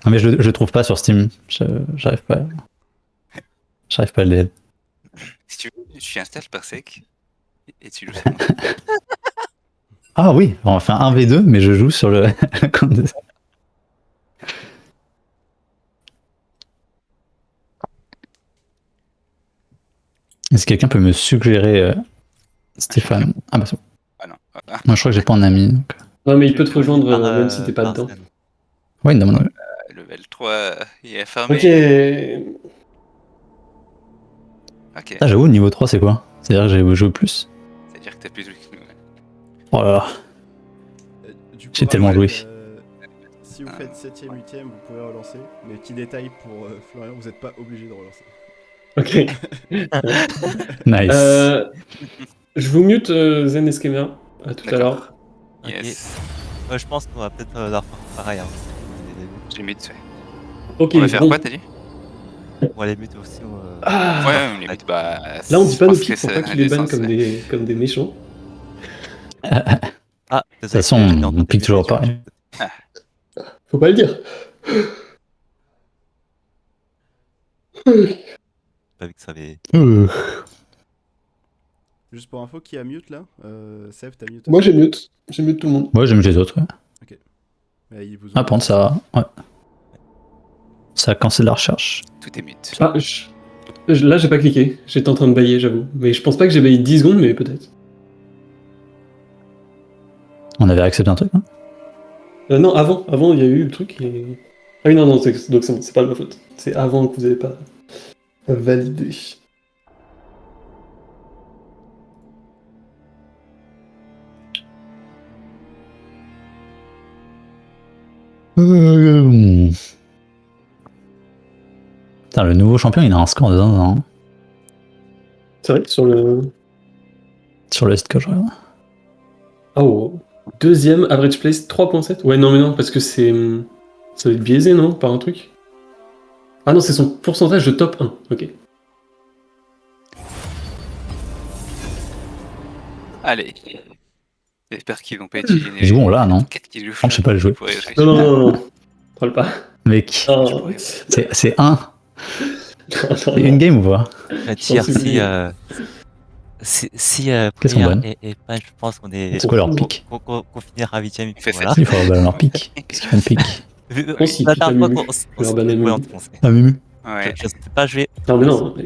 Non mais je le trouve pas sur Steam. J'arrive pas. J'arrive pas à le. Si tu veux, tu installes Parsec et tu joues sur mon Ah oui, on fait un V2, mais je joue sur le compte de... Est-ce que quelqu'un peut me suggérer Stéphane? Ah bah c'est bon. Ah non. Moi je crois que j'ai pas un ami. Donc... Non, mais il peut te rejoindre même si t'es pas dedans. Ouais, non, non. Level 3, il est fermé. Ok. Ok. Ah, j'avoue, niveau 3, c'est quoi? C'est-à-dire que j'ai joué plus? C'est-à-dire que t'as plus joué que nous. Ouais. Oh là là. Du coup, J'ai tellement Raphaël, joué. Si vous faites 7ème, 8ème, vous pouvez relancer. Mais petit détail pour Florian, vous n'êtes pas obligé de relancer. Ok. Nice. Je vous mute Zen et Skemmer. À tout à l'heure. Yes. Je pense qu'on va peut-être leur faire pareil. Hein. J'ai mis dessus. Ok. On va faire bon. quoi, t'as dit? On va les muter aussi. Ah. Ouais, on limite. Bah, Là, on dit je pas nos pense que pics pour c'est pas qu'ils les bannent indécent, comme des méchants. Ah, De toute façon, on pique toujours pareil. Faut pas le dire. Pas vu que ça avait. Juste pour info, qui a mute là Seb, t'as mute Moi, aussi j'ai mute. J'ai mute tout le monde. Ouais, j'aime les autres. Ouais. Il vous Ah, par contre, ça. Ouais. Ça a cancellé la recherche. Tout est mute. Ah, là, j'ai pas cliqué. J'étais en train de bailler, j'avoue. Mais je pense pas que j'ai baillé 10 secondes, mais peut-être. On avait accepté un truc, hein? Non, avant, il y a eu le truc et... Ah oui, non, donc c'est bon, c'est pas de ma faute. C'est avant que vous avez pas validé. Putain, le nouveau champion, il a un score de 1. C'est vrai, sur le... Sur le site que je regarde. Oh, deuxième, average place 3.7. Ouais, non, mais non, parce que c'est... Ça va être biaisé, non? Par un truc? Ah non, c'est son pourcentage de top 1. Ok. Allez. J'espère qu'ils vont pas utiliser Ils jouent là, non? Qu'est-ce qu'ils jouent? Je sais pas le jouer. Non. Parle pas. Mec, Non. c'est 1. C'est une game ou pas? Dire si Qu'est-ce qu'on Prière banne? et Pan, je pense qu'on est. C'est quoi leur pic? Qu'on finira 8ème. Il fait Voilà. Il faut avoir leur pic. Qu'est-ce qu'ils font de pic? Aussi, La putain, dernière fois Mumu. qu'on Leur banane s'est Mumu. enfoncé. Ah, Mumu. Ouais. Je sais pas jouer. Non, mais non. Ouais.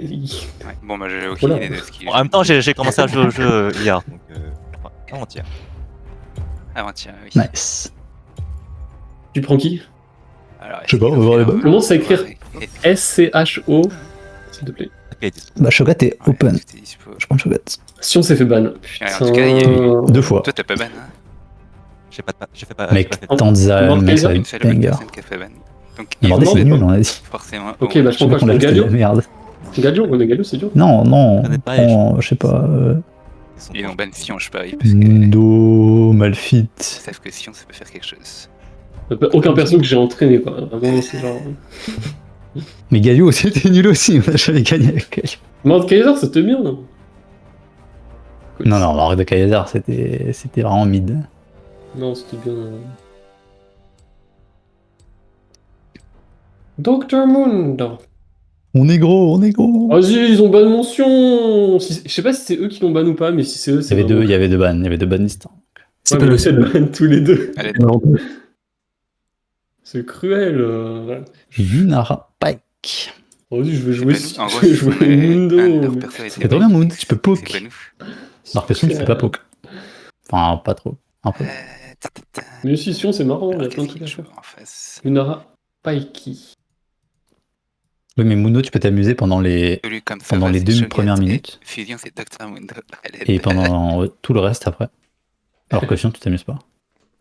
Bon, bah, j'ai aucune Voilà. idée de ce qu'ils En même temps, j'ai commencé à jouer au jeu hier. Donc, avant-hier. Avant-hier, oui. Nice. Tu prends qui? Alors, Je sais pas, on va voir les bugs. Comment ça écrire SCHO, s'il te plaît. Bah, Shogat est open. Tout est dispo. Je prends Shogat. Si on s'est fait ban. Ouais, en tout cas, il y a eu- 2 fois. Toi, t'as pas ban, hein? J'ai pas fait. Mec, j'ai pas fait- Tanza, Mort mec, ça va Kaiser Une être seule banger. personne qui a fait ban. Donc, Mais ils bordel, vont c'est nul, on a dit. forcément. Ok, bah je prends Je quoi? Je qu'on prends a fait de Galio. la merde. Galio, ouais, mais Galio, c'est dur. Non, non. connais pas, Prends, je sais pas. Ils sont Ils ont forts. ban Sion, je parie. Parce que Ndo, Malfit. ils savent que Sion, ça peut faire quelque chose. Aucun perso que j'ai entraîné, quoi. Vraiment, c'est genre. Mais Galio, c'était nul aussi. On a jamais gagné avec Galio. Mort Kaiser, c'était bien, non? Non, non, l'arc de Kaiser, c'était vraiment mid. Non, c'était bien. Dr. Moon. On est gros, on est gros. Vas-y, ils ont ban mention. Je sais pas si c'est eux qui l'ont ban ou pas, mais si c'est eux, Il y c'est avait vraiment- deux, il y avait deux bans, il y avait deux bans distincts. Ouais, mais essaie de ban tous les deux. Allez, C'est cruel. Yunara Pike. Vas-y, je vais c'est jouer. pas nous. En Je gros, vais si jouer on est- Mundo. un de leurs mais- persos a été C'est trop bien, Moon, tu peux poke. C'est pas nous. Alors que sinon, tu fais pas poke. Enfin, pas trop. Un peu. Mais si, Sion, c'est marrant, il y a Alors, plein de qu'est-ce trucs à qu'ils faire. jouent en face? Lunara Paiki. Oui, mais Mundo, tu peux t'amuser pendant les Celui comme ça, pendant les c'est 2 Shogat premières et minutes Fusion, c'est Dr. Mundo. et pendant tout le reste après. Alors que sinon, tu t'amuses pas.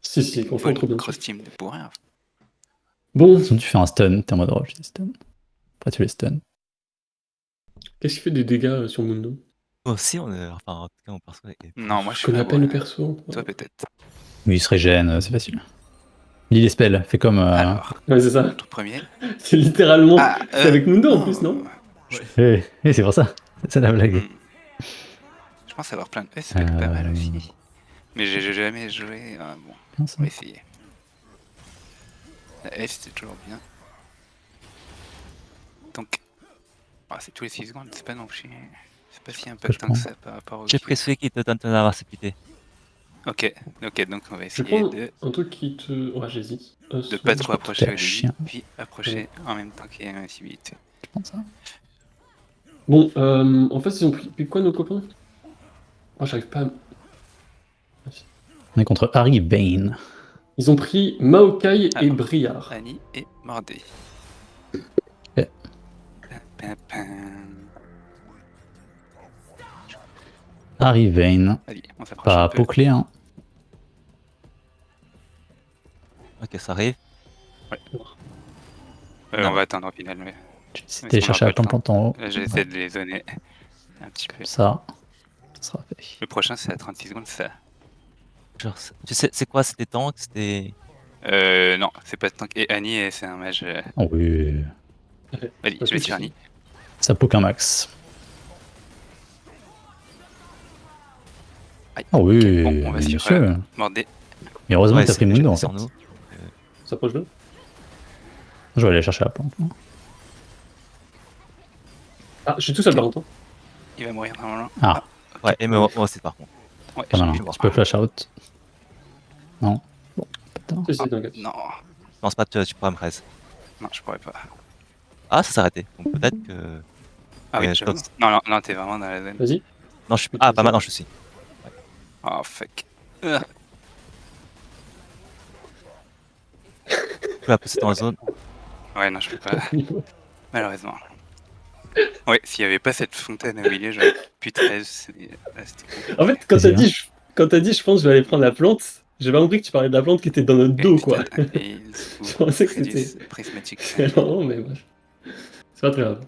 Si, franchement, trop bien. Cross team de bourrin. Bon, Sinon, tu fais un stun, t'es en mode oh, j'ai des stuns. Après, tu les stun. qu'est-ce qui fait des dégâts sur Mundo? Aussi, on est. Enfin, en tout cas, mon perso est. Non, moi je Je suis connais pas à peine le bourrin. perso. Toi peut-être. Oui, il se régène, c'est facile. Lis les spells, fais comme. Alors, Ouais, c'est ça. tout premier. C'est littéralement. Ah, C'est avec Mundo en plus, non? C'est pour ça. C'est ça la blague. Hmm. Je pense avoir plein de S, ça peut être pas mal aussi. Mais j'ai jamais joué. Bon, Bien, ça. on va essayer. La S, c'est toujours bien. Donc, c'est tous les 6 secondes, c'est pas non plus. C'est pas si je impactant prends. que ça par rapport au. J'ai pris celui qui te donne ton invincibilité. Ok, donc on va Je essayer prends de un truc qui te. Ouais, j'hésite. pas trop approcher T'es au un début, chien. puis approcher en même temps qu'il y a l'invincibilité. Je pense ça. Bon, en fait, ils ont pris quoi nos copains? Oh, j'arrive pas à. On est contre Harry Vane. Ils ont pris Maokai et Alors. Briard. Annie et Mordé. Ok. Pam, pam. Harry Vane. Allez, on s'approche Pas un peu. Poclé, hein. Ok, ça arrive. On va attendre au final. Mais... Tu Mais t'es on cherché aura à pas le plante en haut. Là, j'ai essayé de les zoner un petit peu. Ça sera fait. Le prochain, c'est à 36 secondes, ça. Genre, tu sais, c'est quoi? C'était tank? C'était. Non, c'est pas tank. Et Annie, c'est un mage. Oh oui. Allez, je vais tirer Annie. Ça poke un max. Aïe, Oh oui, ok, bon, on va bien sur sûr. Mordé. Mais heureusement Ouais, que t'as pris c'est Mundo en fait. sur nous. S'approche d'eux. Je vais aller chercher la plante. moi. Ah, je suis tout seul par contre. Il va mourir normalement. Ah, Ouais, et moi aussi par contre. Ouais, pas j'ai mal. pu Hein. voir. Tu peux flash out. Non. Bon, putain. Si, t'inquiète. Non, Je pense pas que tu pourras me raise. non, je pourrais pas. Ah, ça s'est arrêté. Donc peut-être que. Ah oui, Ouais, j'avoue. stop. Non, t'es vraiment dans la zone. Vas-y. Non, je suis. Ah, pas maintenant, je suis. Oh fuck. Tu vas pousser dans la zone. Ouais, non, je peux pas, malheureusement. Ouais, s'il y avait pas cette fontaine au milieu, j'aurais pu 13. Là, c'était compliqué. En fait, Vas-y, quand t'as dit, je pense que je vais aller prendre la plante, j'ai pas compris que tu parlais de la plante qui était dans notre dos, quoi. Et Je pensais que c'était- prismatique. C'est marrant, mais bref. C'est pas très grave.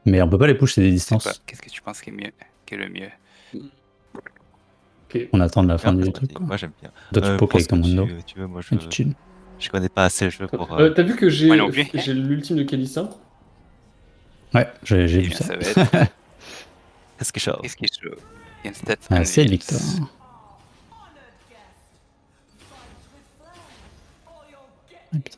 Mais on peut pas les push, c'est des C'est quoi? distances. Qu'est-ce que tu penses qui est mieux? Qui est le mieux? Ok. On attend la fin Bien, du vas-y. truc. Quoi. Moi, j'aime bien. Toi, tu poke Pense avec ton que Mundo. tu veux, moi, Et tu chill. je connais pas assez le jeu pour. T'as vu que Moi non plus. j'ai l'ultime de Kalista? Ouais, j'ai Eh vu bien, ça. ça va être. Qu'est-ce qui est chaud? Qu'est-ce qui est chaud? Il y a une stat. Ah, c'est unveils. Victor. Ah, putain,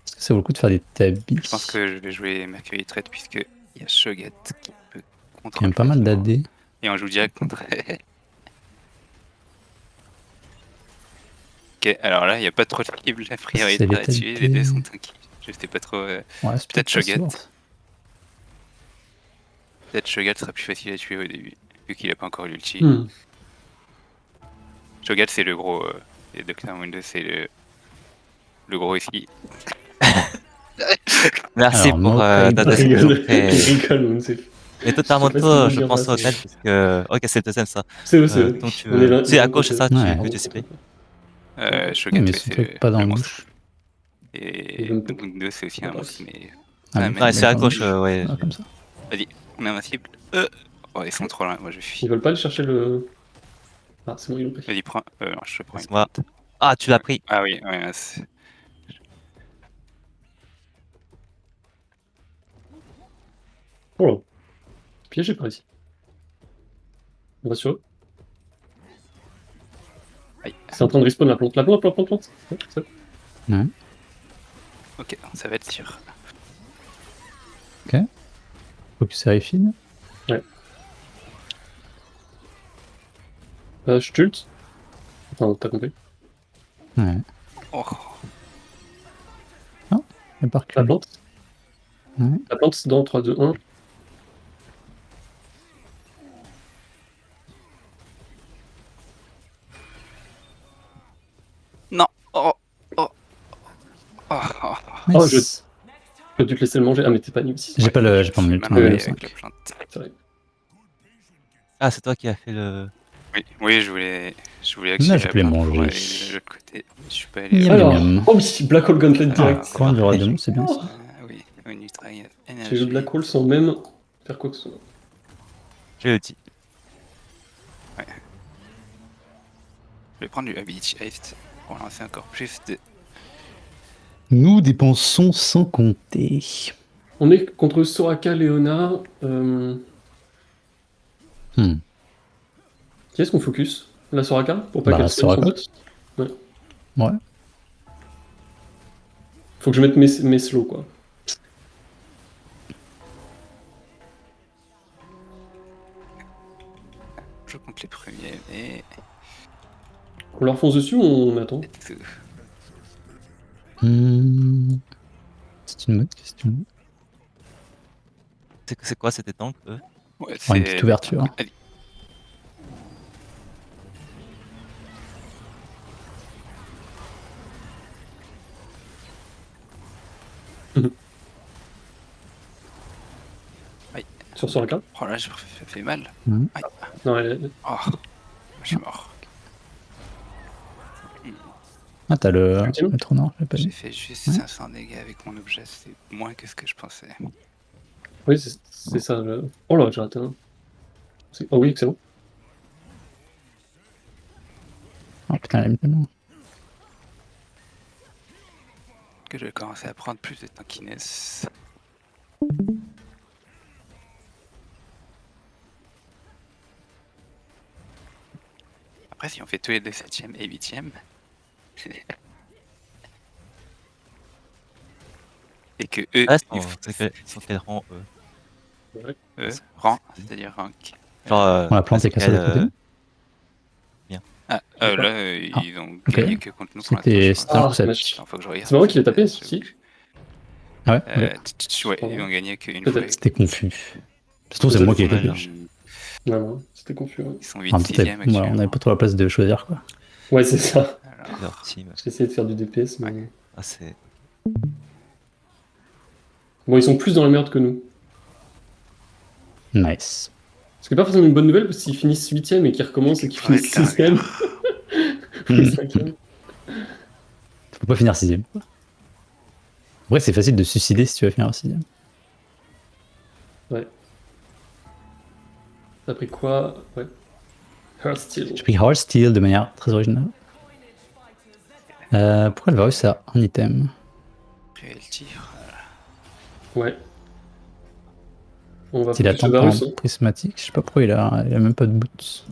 Est-ce que ça vaut le coup de faire des tabis? Je pense que je vais jouer Mercury Trade puisque il y a Shogat qui peut Il y contrôler. a même pas mal d'AD. Et on joue direct contre. Ok, alors là, il n'y a pas trop de cibles a priori C'est là-dessus. Les létalité. deux sont tranquilles. Je sais pas trop. Ouais, c'est Peut-être pas Shogat. si lourd. Peut-être Shogat sera plus facile à tuer au début, vu qu'il a pas encore l'ulti. Hmm. Shogat, c'est le gros. Et Dr. Mundo, c'est le gros ici. Merci Alors, pour Maokai, ta Il description rigole, très. il rigole, Mounsef. Et totalement Je sais pas toi, si je vous pense dire au ça, tel parce que. Ok, c'est le deuxième ça. C'est eux, c'est eux. Donc tu On est là- c'est à gauche, c'est ça, Ouais. que tu ciblais. Shogat, Mais ouais, son c'est truc pas dans le la monstre. bouche. Et Ils aiment pas. Mundo, c'est aussi un Ouais. monstre, mais. Ah, mais- Ouais, c'est à dans la gauche, bouche. ouais. Ah, comme ça. On est invincible. Oh, ils sont trop loin, moi je Ils fuis. veulent pas aller chercher le. Ah, c'est bon, ils l'ont pris. Vas-y, prends. Non, je prends une. Laisse-moi. Ah, tu l'as pris. Ah oui, ouais, c'est. Oh là. Piégé par ici. On va sur eux. Aïe. C'est en train de respawn la plante. La plante. Ouais, c'est bon. Ok, ça va être sûr. Focus Arifine. Je tult. Enfin, t'as compris. Ouais. Oh, Et par La cul. plante. Ouais. La plante, c'est dans 3, 2, 1. non! Oh! Oh! Oh! Oh! Oh, Nice. Je dû te laisser le manger. Ah, mais t'es pas niveau 6. J'ai pas le, j'ai pas mon Je suis ultime mal ouais, avec niveau la 5. plante. C'est vrai. Ah, c'est toi qui as fait le. Oui, je voulais Là, activer je la peux les plante pour manger. aller de l'autre côté. Je suis pas allé. Miam, Alors, miam. oh oui, Black Hole Gauntlet direct. Ah, Courant du roi démon, c'est bien ça. Oui, au Nutrag J'ai énergie. le Black Hole sans même faire quoi que ce soit. J'ai le dit. Je vais prendre du Ability Haste pour lancer encore plus de. Nous dépensons sans compter. On est contre Soraka, Leona. Qui est-ce qu'on focus? La Soraka? Pour pas Bah, qu'elle spawn son Soraka. bot? Ouais. Faut que je mette mes slows, quoi. Je compte les premiers, mais On leur fonce dessus ou on attend? c'est tout. C'est une bonne question. C'est quoi, c'était tank eux? Ouais, Oh, une petite ouverture. Allez. Sur Soraka? Oh là, ça fait mal. Mhm. Aïe. Non, Oh, je suis mort. Ah, t'as le Ultime tournant, j'ai pas J'ai dit. fait juste Ouais. 500 dégâts avec mon objet, c'est moins que ce que je pensais. Oui, c'est ça. Oh là, j'ai raté un. Oh oui, excellent. Oh putain, elle aime tellement. Que je vais commencer à prendre plus de tankiness. Après, si on fait tous les deux 7ème et 8ème, et que eux, Ah, ils sur quel rang eux? rang, c'est-à-dire rank. Genre, On a planté sur qu'à ça quel, de côté. Ah, D'accord. là, ils ont gagné que contre nous pour C'était l'instant, je un pense. pour match. 7. Attends, faut que je regarde. C'est marrant qu'il ait tapé, si. Ah ouais, Ouais, Pardon. ils ont gagné qu'une Peut-être. fois. C'était confus. Surtout, c'est moi qui ai été Ouais, pire. Ouais, ouais, c'était confus. Ouais, Ils sont En 8 même temps, 6ème on actuellement. n'avait pas trop la place de choisir, quoi. ouais c'est ça. Alors, leur team. J'ai essayé de faire du DPS, mais. Ouais. Ah, c'est. Bon, ils sont plus dans la merde que nous. Nice. Ce qui n'est pas forcément une bonne nouvelle, parce qu'ils finissent 8ème et qu'ils recommencent et qu'ils Ouais, finissent dingue. 6ème. Ou 5ème. Faut pas finir 6ème. En vrai, c'est facile de se suicider si tu veux finir 6ème. Ouais. T'as pris quoi? Ouais. Heartsteel. J'ai pris Hard Steel de manière très originale. Pourquoi le Varus ça un item? Cruel tir. Ouais. On va S'il focus attend sur en Varus. Hein. prismatique, je sais pas pourquoi il a même pas de boots.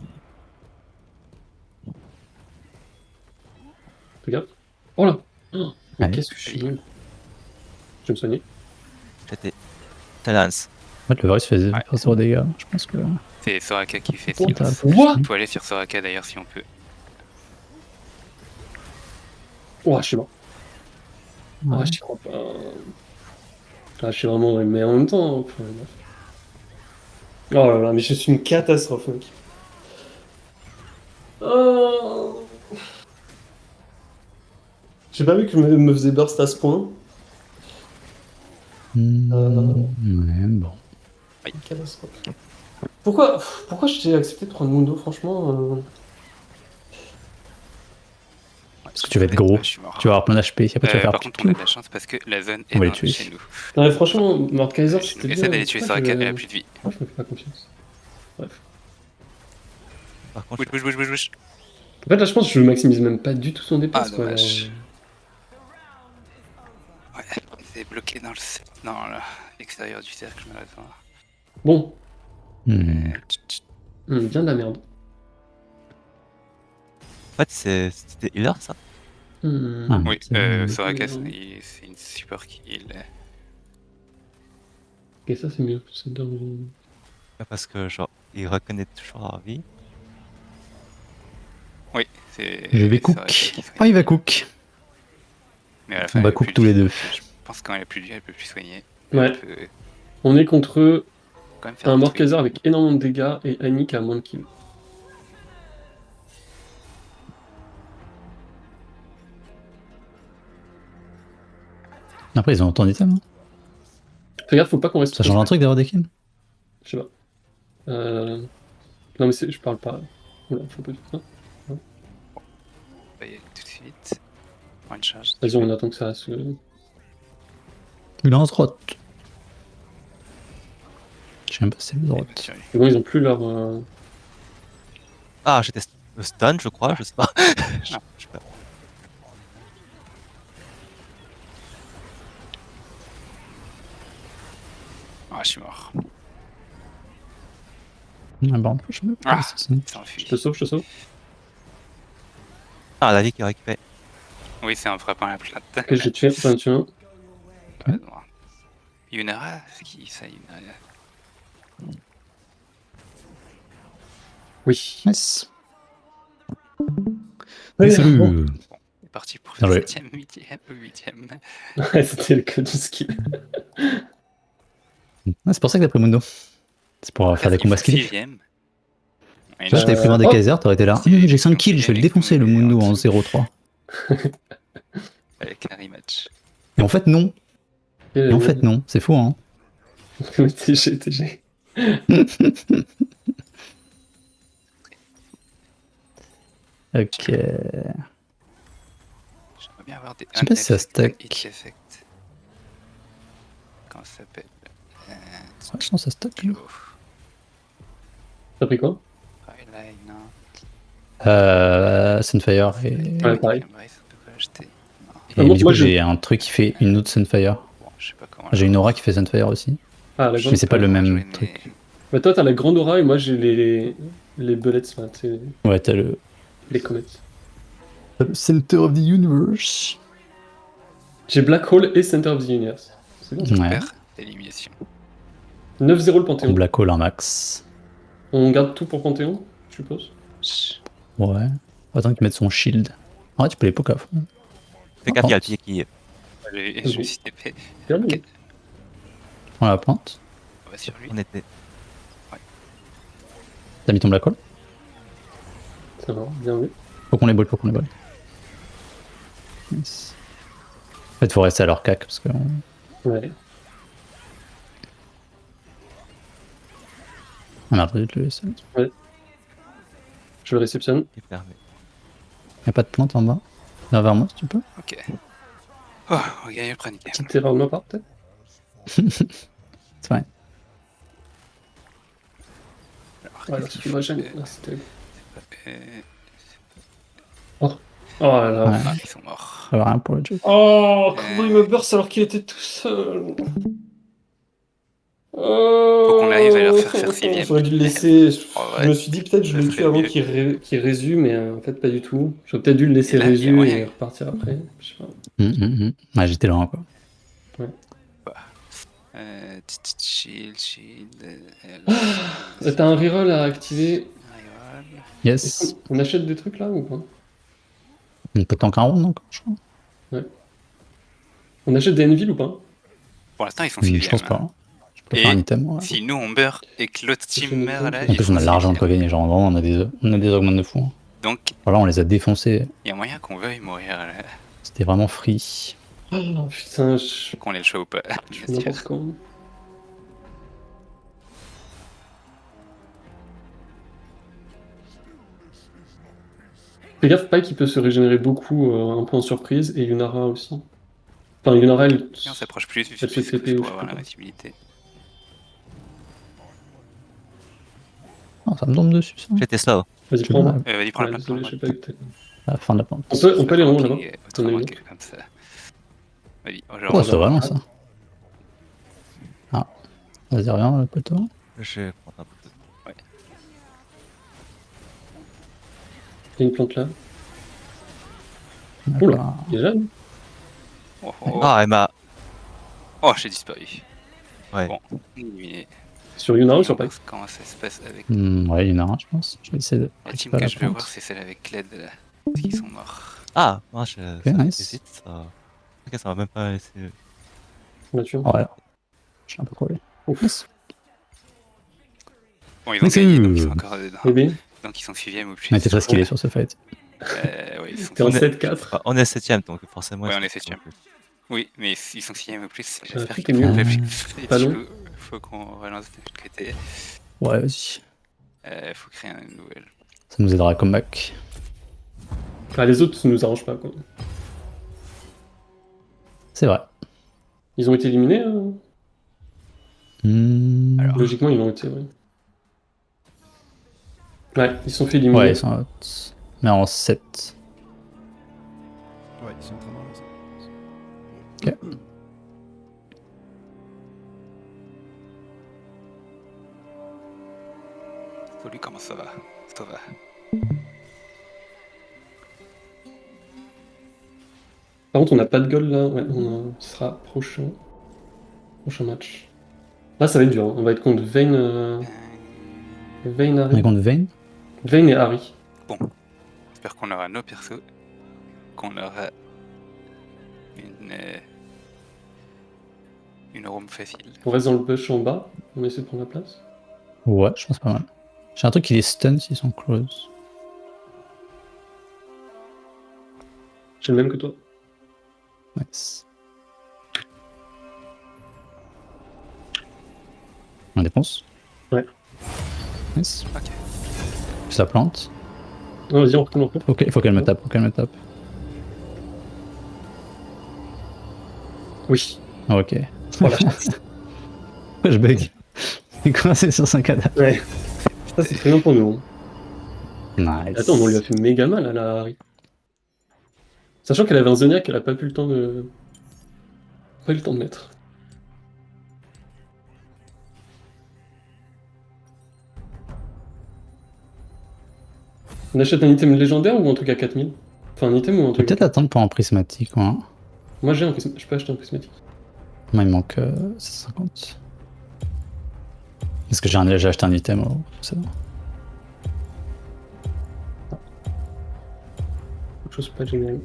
Regarde. Oh là! Oh, mais Allez. qu'est-ce que je suis nul. Je vais me soigner. J'étais. Talance. En fait, le Varus fait Ouais. 0 dégâts. Je pense que. C'est Soraka qui fait Bon, silence. t'as- What? On peut aller sur Soraka d'ailleurs si on peut. Oh, je suis mort. Ouais. Ah, j'y crois pas. Ah, je suis vraiment. Mais en même temps. Enfin, bref. Oh là là, mais je suis une catastrophe, mec. Oh. J'ai pas vu que je me faisais burst à ce point. Ouais, bon. Catastrophe. Pourquoi j'ai accepté de prendre Mundo, franchement Parce que tu vas être gros. Je suis mort. Tu vas avoir plein d'HP. Après, tu vas faire Par contre, on a de la chance parce que la zone On va est les tuer. chez nous. Non, mais franchement, Mordekaiser, c'était bien. Essaie d'aller tuer Pourquoi Soraka, je- elle a plus de vie. Pourquoi je me fais pas confiance? Bref. Par contre, Bouge. En fait, là, je pense que je maximise même pas du tout son DPS. Ah, quoi, dommage. alors, Ouais, c'est bloqué dans l'extérieur du cercle, malheureusement. Bon, Hmm. bien de la merde. en fait, c'était healer ça. Ah, Oui, c'est- Soraka, c'est une super kill. Et ça, c'est mieux. C'est dans... Parce que, genre, il reconnaît toujours la vie. Oui, c'est. Je vais Soraka cook. qui soigne. Ah, il va cook. Mais à la fin, On va elle a cook plus de tous les vie, deux. donc Je pense que quand elle a plus de vie, elle peut plus soigner. Ouais. Elle peut On est contre quand même faire un des Mordekaiser trucs. avec énormément de dégâts et Annie qui a moins de kills. Après, ils ont autant d'items. Hein. Fais gaffe, faut pas qu'on reste. Ça change un truc d'avoir des kills. Je sais pas. Non, mais je parle pas. Oula, faut pas dire ça. On va y aller tout de suite. One charge. Vas-y, on attend que ça reste. Il est en droite. Je sais même pas si c'est le Et droite. bien sûr, Mais bon, ils ont plus leur. Ah, j'étais stun, je crois, je sais pas. Je sais pas. Ah, je suis mort. Ah, bon, je me Ah. c'est ça. Il s'enfuit. Je te sauve. Ah, la vie qui récupère. Oui, c'est en frappant la plate. Ok, j'ai tué un. Malheureusement. Yunara, c'est qui ça, Yunara? Oui. Yes. Ouais, Salut. bon. C'est parti pour Ah le ouais. 7ème, 8ème. Ouais, c'était le code du skill. Ah, c'est pour ça que t'as pris Mundo. C'est pour faire des combats skillés. 6ème. Tu vois, t'avais pris des oh. Kaiser, t'aurais été là. J'ai 5 kills, je vais le défoncer le Mundo en 0-3. Avec un rematch. Et en fait, non. Et en fait, non. C'est fou, hein. TG. Ok. J'aimerais bien avoir des. Je sais pas si ça stack. Hit effect. Comment ça s'appelle? Ouais, je pense que ça stack. Là. T'as pris quoi? Highline, non. Sunfire et. Ouais, pareil. Bryce, on peut pas acheter. Non. Et moi, du coup, je- j'ai un truc qui fait une autre Sunfire. Bon, je sais pas comment. J'ai une aura qui fait Sunfire aussi. Ah, la Mais grande. c'est pas le Comment jouer, même mais- truc. Bah, toi, t'as la grande aura et moi, j'ai les bullets, là, tu sais, Ouais, t'as le les comètes. Center of the Universe. J'ai Black Hole et Center of the Universe. C'est bien. Ouais. Super, élimination. 9-0 le En Panthéon. Black Hole un max. On garde tout pour Panthéon, je suppose. Ouais. Attends qu'il mette son shield. Ouais, tu peux les poke à fond. Fais gaffe, il y a le pied qui. Je me suis TP. Bien, Ok. On la plante. On va sur lui. On était. T'as mis ton Black Hole. ça va, bien vu. Faut qu'on les ball, faut qu'on les ball. Nice. En fait, faut rester à leur cac parce que. Ouais. On a perdu le seul. Je le réceptionne. qui permet. Y'a pas de plante en bas. Viens vers moi si tu peux. Ok. Oh, on va gagner le pranique. Petite erreur de ma part, peut-être. C'est vrai. Ouais, alors, si tu m'as jamais. Ah, c'était. Euh, Oh là là. Ouais. Ah, ils sont morts. Ça va rien pour le jeu. Oh, comment il me burst alors qu'il était tout seul. Faut qu'on arrive à leur faire 6ème. J'aurais dû le laisser. Oh, Je ouais. me suis dit peut-être je Ça le serait tue avant mieux. qu'il résu, mais en fait pas du tout. J'aurais peut-être dû le laisser Et là, il y a résu moyen. et repartir après. Je sais pas. Ouais, j'étais loin quoi. Shield, shield. T'as un reroll à activer. Reroll. Yes. Est-ce qu'on achète des trucs là ou pas? On peut tanker un round encore, je crois. On achète des Envil ou pas? Pour l'instant, ils sont Je 6ème. pense pas. Je peux Et faire un item. Ouais. Si nous on meurt et que l'autre team meurt là, En plus, on a de l'argent pour gagner. Genre, vraiment, on a des augmentes de fou. Hein. Donc, Voilà, on les a défoncés. il y a moyen qu'on veuille mourir là. C'était vraiment free. Oh putain, je Qu'on ait le choix ou pas. fais n'importe quoi. Fais gaffe, Pike il peut se régénérer beaucoup un peu en surprise et Yunara aussi. Enfin, Yunara elle. Et on s'approche plus Elle fait TP ou pour je sais avoir pas. l'invisibilité. Oh, ça me tombe dessus, ça. J'étais slow. Vas-y, Tu prends. vois, Vas-y, prends Ouais, la désolé, plate. je sais pas eu peut-être. à la fin de la plante. On peut aller en haut là-bas. Autrement On a une que comme ça. Vas-y, Oh, genre, c'est vraiment ça. Ah. Vas-y, reviens, le poteau. Je vais prendre un peu de. Il y a une plante là. D'accord. Oula, déjà lui. oh, oh, Ah, elle m'a. oh, j'ai disparu. Ouais. Bon, éliminé. Sur Yunara ou sur Pike? Comment ça se passe avec Ouais, il y en a un, je pense. Je vais essayer de. la team récupérer que la je veux plante. voir, c'est celle avec Kled là. Parce qu'ils sont morts. Ah, moi je. Ça nice. hésite, ça. Ok, ça va même pas laisser. Là, tu Ouais. Je suis un peu crevé. Yes. Bon, ils ont Mais gagné, c'est- donc ils sont encore dedans. Bébé, Donc ils sont 6ème ou plus. On était très skillés sur ce fight. Ouais, ils sont t'es en On est- 7-4. Enfin, on est 7ème, donc forcément. Ouais, ils on est sont 7ème. plus. Oui, mais ils sont 6ème ou plus. J'espère tout qu'ils est vont mieux. plus. Pas Du long. coup, faut qu'on relance de notre côté. Ouais, vas-y. Faut créer une nouvelle. Ça nous aidera à comeback. Ah, les autres ça nous arrange pas quoi. C'est vrai. Ils ont été éliminés Alors. Logiquement, ils l'ont été, ouais. Ouais, ils se sont fait éliminer. Ouais, ils sont out. Mais en 7. Ouais, ils sont en train de relancer. Salut, comment ça va? Ça va. Par contre, on n'a pas de goal là. Ouais, on sera prochain. Prochain match. Là, ça va être dur. Hein. On va être contre Vayne, Vayne, On est Harry. contre Vayne. Vayne et Harry. Bon, j'espère qu'on aura nos persos, qu'on aura une room facile. On reste dans le bush en bas. On essaie de prendre la place. Ouais, je pense pas mal. J'ai un truc qui les stun s'ils sont close. J'ai le même que toi. Nice. On dépense. Ouais. Nice. Ok. Ça plante. Non, vas-y, on retourne en cours. Ok, il faut qu'elle me tape, faut qu'elle me tape. Oui. Ah, ok. Oh la chance. Je bug. Il est coincé sur son cadavre. Ouais. Ça, c'est très bien pour nous. Nice. Attends, on lui a fait méga mal à la Harry. Sachant qu'elle avait un Zodiac, elle a pas pu le temps de. Pas eu le temps de mettre. On achète un item légendaire ou un truc à 4000? Enfin, un item ou un On peut truc. peut-être attendre pour un prismatique, quoi. Moi, j'ai un prismatique. Je peux acheter un prismatique. Moi, il manque 750. Est-ce que j'ai acheté un item au précédent? Quelque chose pas génial.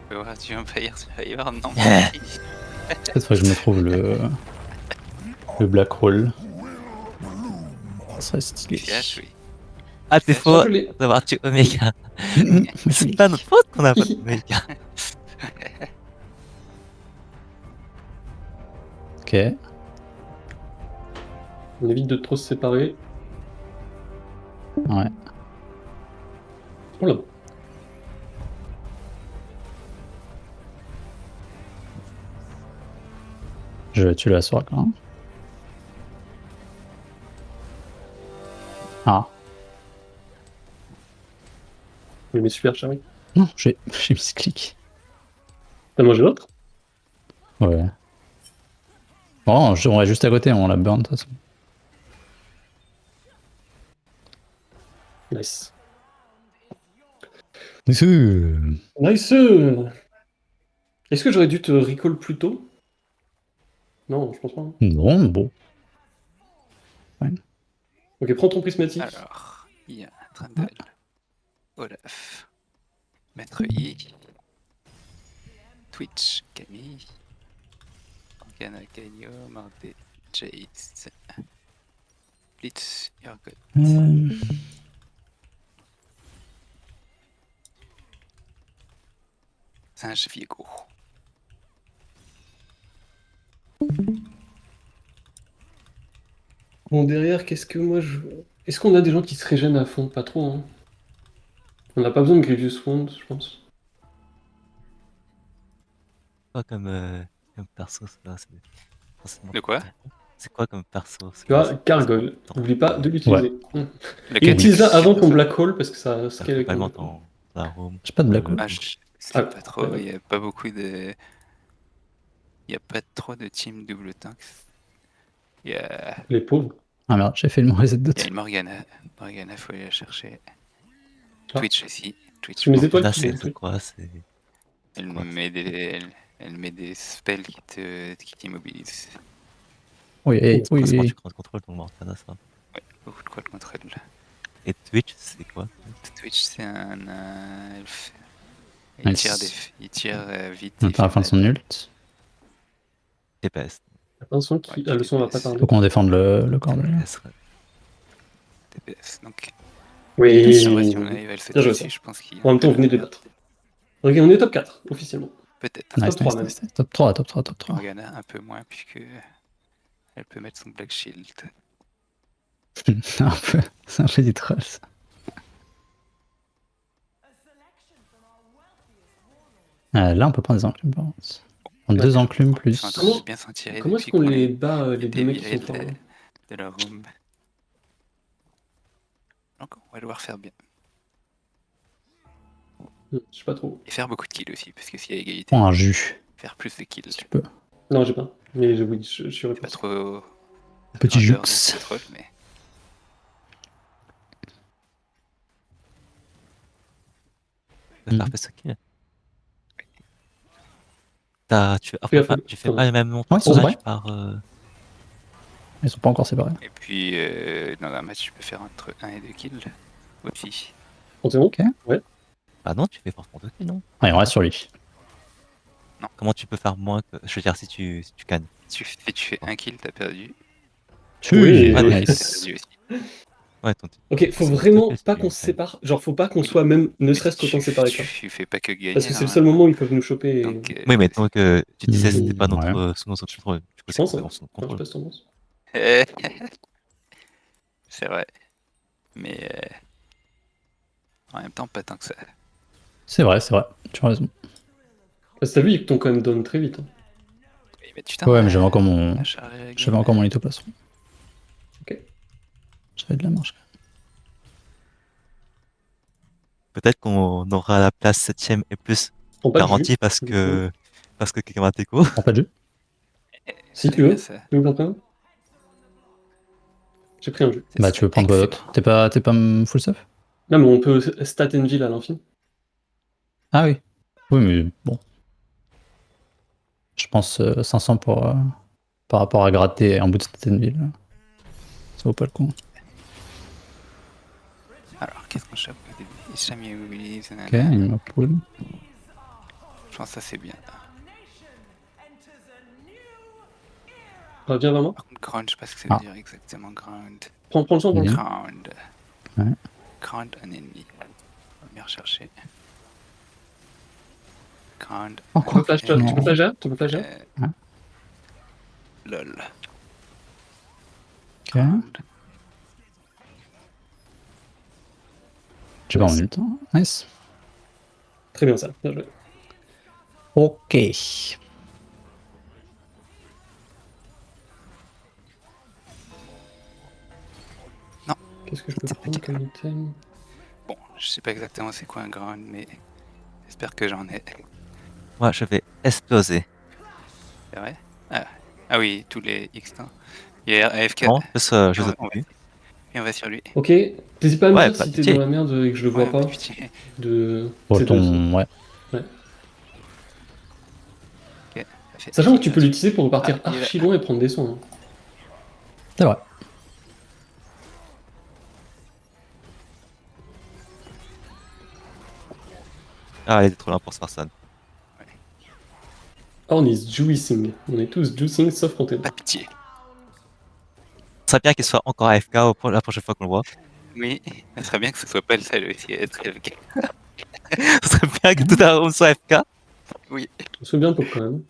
On peut voir du Vampire Survivor, non. Peut-être faudrait que je me trouve le Black Roll. Ça serait stylé. CH, oui. Ah, t'es Ça, faux je l'ai. d'avoir tué Omega. Mais C'est pas notre faute qu'on a pas tué Omega. Ok. On évite de trop se séparer. Ouais. Oh là. Je vais tuer la soirée quand même. Ah. Je mets super Charlie. Non, j'ai mis ce clic. T'as mangé l'autre? Ouais. Bon, on est juste à côté, on la burn de toute façon. Nice. Nice. Nice. Est-ce que j'aurais dû te recall plus tôt? Non, je pense pas. Hein. Non, bon. Ok, prends ton prismatique. Alors, il y a Trundle, Olaf, Maître Yi, Twitch, Camille, Morgana, Gagno, Mordé, Jace, Blitz, Urgot, Singe Viego. Bon, derrière, qu'est-ce que moi je. Est-ce qu'on a des gens qui se régènent à fond? Pas trop, hein. On n'a pas besoin de Grievous Wound, je pense. Quoi comme perso, ça c'est forcément. De quoi? C'est quoi comme perso? Tu vois, Gargoyle, n'oublie pas de l'utiliser. Et Lequel? utilise-la avant ton Black Hole parce que ça Ça scale fait avec pas ton- dans la room. J'ai pas de Black Hole. Ah, je sais Ah, pas trop, il y a pas beaucoup de. Il y a pas trop de team double tanks. Il y a, Les pauvres. Ah merde, j'ai fait le reset de il y a une Morgana. Morgana, faut aller la chercher. Ah. Twitch aussi. Twitch, Tu mets des étoiles Là, qui c'est les trucs. quoi? C'est. elle quoi, met des, elle met des spells qui t'immobilisent. Oui, C'est oui, principalement oui. du crowd control, donc Morgana, ça. Beaucoup de crowd control. Et Twitch, c'est quoi? Twitch, c'est un. Nice. Il tire vite. On et est à la fait fin de son mal. ult. TPS. Attention, qui... Ouais, ah, le son va TPS. pas tarder. Faut qu'on défende le corps de TPS, ouais. TPS. Donc, Oui. si on reste, il va le Bien joué, sauter ça. dessus, je pense qu'il. En même temps, on venait de les battre. Ok, on est top 4, officiellement. Peut-être. Nice, Top 3 nice, même. nice. Top 3, top 3, top 3. Morgana, un peu moins, puisque. Elle peut mettre son Black Shield. C'est un peu du troll ça. Là, on peut prendre des enclumes par contre. Prendre deux enclumes plus. Ils sont en train de bien s'en tirer. Comment est-ce depuis qu'on qu'on les bat, les été deux mecs qui virés sont forts là de la room. Donc, on va devoir faire bien. Je sais pas trop. Et faire beaucoup de kills aussi, parce que s'il y a égalité, Prends un jus, faire plus de kills. si tu peux. Non, j'ai pas. Mais oui, je suis C'est pas réponse. trop. Petit grandeur, jux. c'est trop, mais. On va faire ce kill. Fais gaffe, tu fais pas le même nombre Ouais, de c'est vrai. matchs par. Ils sont pas encore séparés. Et puis, dans un match, tu peux faire entre 1 et 2 kills aussi. On c'est bon. Ok. Ah non, tu fais forcément 2 kills, non? Ah, il en reste sur lui. Comment tu peux faire moins que. Je veux dire, si tu cannes. Si tu fais 1 kill, t'as perdu. Oui. Pas de kill, Nice. t'as perdu aussi. Ouais, Ok, faut c'est vraiment deux kills, pas c'est- qu'on se sépare. Genre, faut pas qu'on soit même, ne serait-ce qu'autant séparés, quoi. Tu fais pas que gagner. Parce que c'est le seul moment où ils peuvent nous choper. Donc, Et... Oui, mais tant que tu disais que c'était pas Ouais. sous notre contrôle. Du coup, Je c'est pense, hein. complètement sous notre Enfin, je sais contrôle. pas si t'en penses. c'est vrai. Mais en même temps, pas tant que ça. C'est vrai, tu as raison. Parce que t'as vu, ils t'ont quand même donné très vite. Hein. Et bah, putain, Ouais, mais j'avais encore mon. la charge à la J'avais game. encore mon lithoplastron. Ok. J'avais de la marge. Peut-être qu'on aura la place 7ème et plus Prends pas de garantie jus. parce du que quelqu'un va déco. Prends pas de jeu. Si C'est tu veux. bien, ça. Tu veux prendre un? J'ai pris un jus. Bah, tu veux prendre quoi d'autre? T'es pas full stuff? Non, mais on peut stat Envil à l'infini. Ah oui. Oui, mais bon. Je pense 500 pour, par rapport à gratter un bout de Statenville. Ça vaut pas le coup. Alors, qu'est-ce qu'on chope au début? Jamais oublié. Ok, il m'a pull. Je pense que ça c'est bien. Viens vers moi. Par contre, ground, je sais pas ce que ça veut Ah. dire exactement. Ground. Prends le champ, prends le Mhm. champ. Ground. Ouais. Ground un ennemi. On va bien rechercher. Ground. Oh, Tu peux quoi? flash, tu Non. peux flash là? Tu peux flash là? Ouais. Lol. Ok. Ground. J'ai pas en ult. Hein. Nice. Très bien ça. Bien joué. Ok. Qu'est-ce que je peux prendre comme item? Bon, je sais pas exactement c'est quoi un ground, mais j'espère que j'en ai. Moi, je vais exploser. C'est vrai? Ah oui, tous les X temps. Il y a AFK. Non, juste on, va, au on va- début. et on va sur lui. Ok, n'hésite pas à me Ouais, dire pas si de t'es pitié. dans la merde et que je le vois Ouais, pas. pitié. De... Pour c'est de- ton. Ouais. Ça fait Sachant que kill, tu peux là, l'utiliser pour repartir Ah, il est là. archi loin et prendre des soins. Hein. C'est vrai. Ah, il est trop loin pour ce personne. Ah, on est juicing. On est tous juicing sauf Container. Pas de pitié. Ce serait bien qu'il soit encore AFK la prochaine fois qu'on le voit. Oui, ça serait bien que ce soit pas le seul aussi à être AFK. Ce serait bien que tout un round soit AFK. Oui. On se fait bien pour quand même.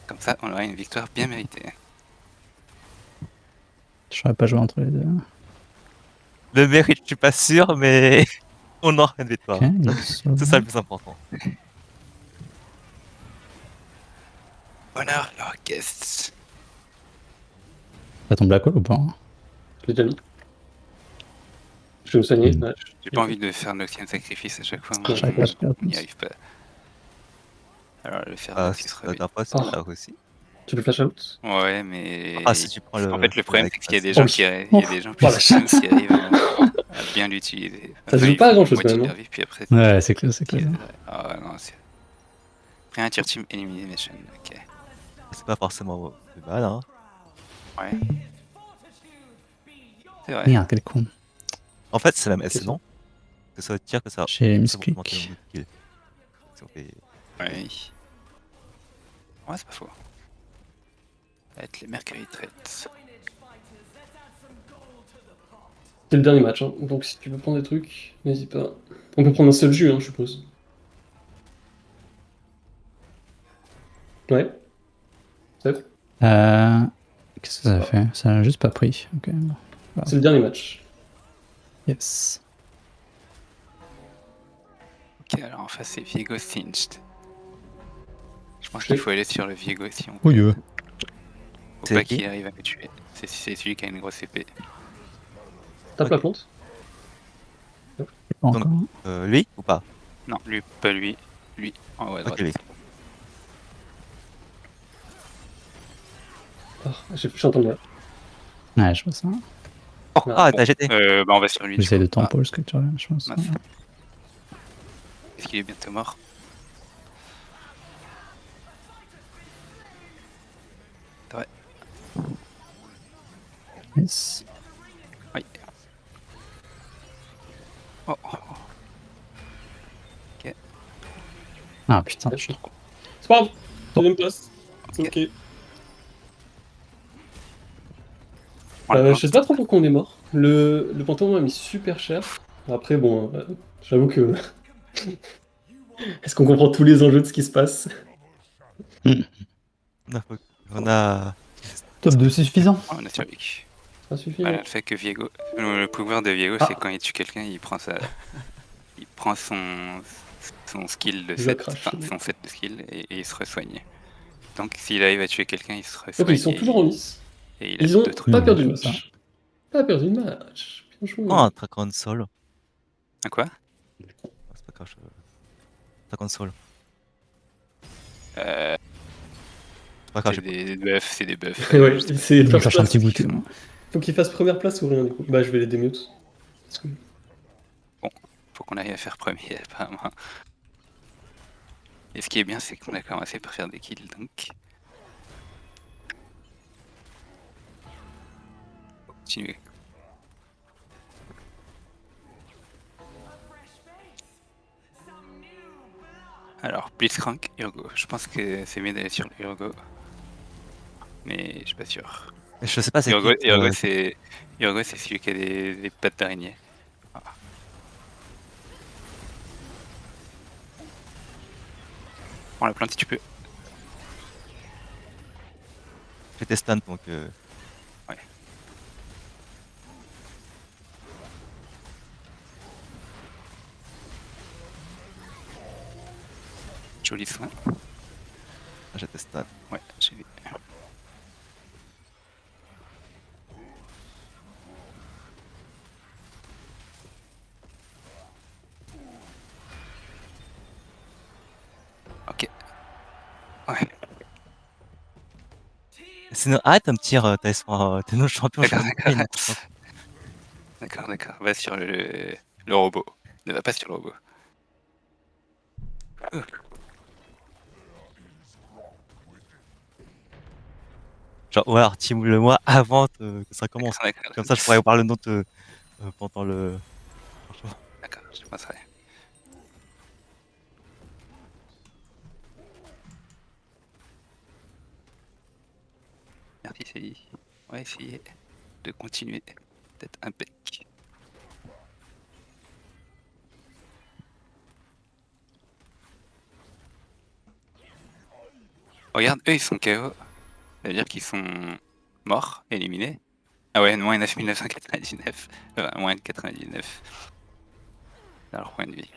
Comme ça, on aurait une victoire bien méritée. Je saurais pas jouer entre les deux. Le mérite, je suis pas sûr, mais on aura une victoire. Ok, il sauve. C'est ça le plus important. Honor our guests. T'as ton black hole ou pas? Je l'ai déjà mis. Je vais me soigner. Mm. Ouais. J'ai pas envie de faire Noxian Sacrifice à chaque fois. Ouais, chaque Moi, fois, on n'y arrive pas. Alors, le faire Ah, Nox, ce c'est serait la bien. dernière fois, c'est Oh. là aussi. Tu peux flash out? Ouais, mais. Ah, si tu prends le. En fait, le problème, c'est qu'il y a des Oh gens oui. qui, il y a des gens Oh, la qui arrivent à bien l'utiliser. Ça se joue pas à grand-chose, moitié quand même, de hein. leur vie, puis après, Ouais, c'est clair, c'est clair. Ah non, c'est. Après un tier team elimination, ok. C'est pas forcément plus mal, hein. Ouais. C'est vrai. Merde, quel con. En fait, c'est la même Qu'est-ce non. Que ça veut dire que ça. J'ai ça misclick. augmente le nombre de kills. Si on fait- Ouais. Ouais, c'est pas faux. Ça va être les Mercury Traits. C'est le dernier match, hein. Donc si tu veux prendre des trucs, n'hésite pas. On peut prendre un seul jus, hein, je suppose. Ouais. C'est bon. Qu'est-ce que ça fait? Ça n'a juste pas pris. Ok. Bon. C'est le dernier match. Yes. Ok, alors en face, c'est Viego Singed. Je pense qu'il faut aller sur le Viego si on peut. Oui, Faut C'est pas qui qu'il arrive à me tuer. C'est celui qui a une grosse épée. Tape Ok. la plante. Pas encore. Lui ou pas? Non, lui, pas lui. Lui, en haut à droite. Ok, lui. Ah, je suis en train de voir. Ouais, je vois ça. Oh, Ah, ah, bon. t'as jeté. Bah on va sur lui. du J'essaie coup. de tempo le sculpture, je pense. mince. Est-ce qu'il est bientôt mort? Ouais. Yes. Oui. Oh, oh, oh. Ah putain, je suis trop. C'est pas grave. Deuxième place. C'est Ok. ok. On l'a Je sais pas trop pourquoi on est mort. Le Panthéon m'a mis super cher. Après, bon, j'avoue que. Est-ce qu'on comprend tous les enjeux de ce qui se passe? On a... Top 2, c'est suffisant. on a survécu. Ça suffit. Voilà, hein. le fait que Viego. Le pouvoir de Viego, Ah. c'est quand il tue quelqu'un, il prend il prend son skill de Je set, crache. enfin son set de skill et il se resoigne. Donc s'il arrive à tuer quelqu'un, il se resoigne. Ok, ils sont toujours en lice. Et il a Ils ont deux trucs. pas perdu de je vois match. Pas perdu de match. Bien joué. Oh, un track on sol. À quoi? C'est pas grave, track on sol. Euh, C'est pas grave, c'est des buffs, c'est des buffs. Ouais, c'est Je vais first chercher un place. petit goûter. Moi. Faut qu'ils fassent première place ou rien du coup. Bah, je vais les démute. Parce que- Faut qu'on arrive à faire premier, apparemment. Et ce qui est bien, c'est qu'on a commencé par faire des kills, donc. Faut continuer. Alors, Blitzcrank, Urgo. Je pense que c'est mieux d'aller sur Urgo. Mais je suis pas sûr. Mais je sais pas, c'est Urgo, qui Urgo, c'est celui qui a des pattes d'araignée. Ah. On l'a planté, tu peux. J'ai tes stuns, donc... Ouais. Joli soin. j'ai tes stuns. Ouais, j'ai vu. Ok. Ouais. Sinon, arrête de me dire, t'es notre champion, je D'accord, suis d'accord. n'importe quoi. D'accord, d'accord. Va sur le robot. Ne va pas sur le robot. Genre, ouais, alors, team-le-moi avant que ça commence. D'accord, d'accord. Comme ça, je pourrais voir le nom pendant le... D'accord, je penserai. Merci, c'est. On va essayer de continuer d'être impec. Regarde, eux ils sont KO. Ça veut dire qu'ils sont morts, éliminés. Ah ouais, moins 9999. Moins de 99. Dans leur point de vie.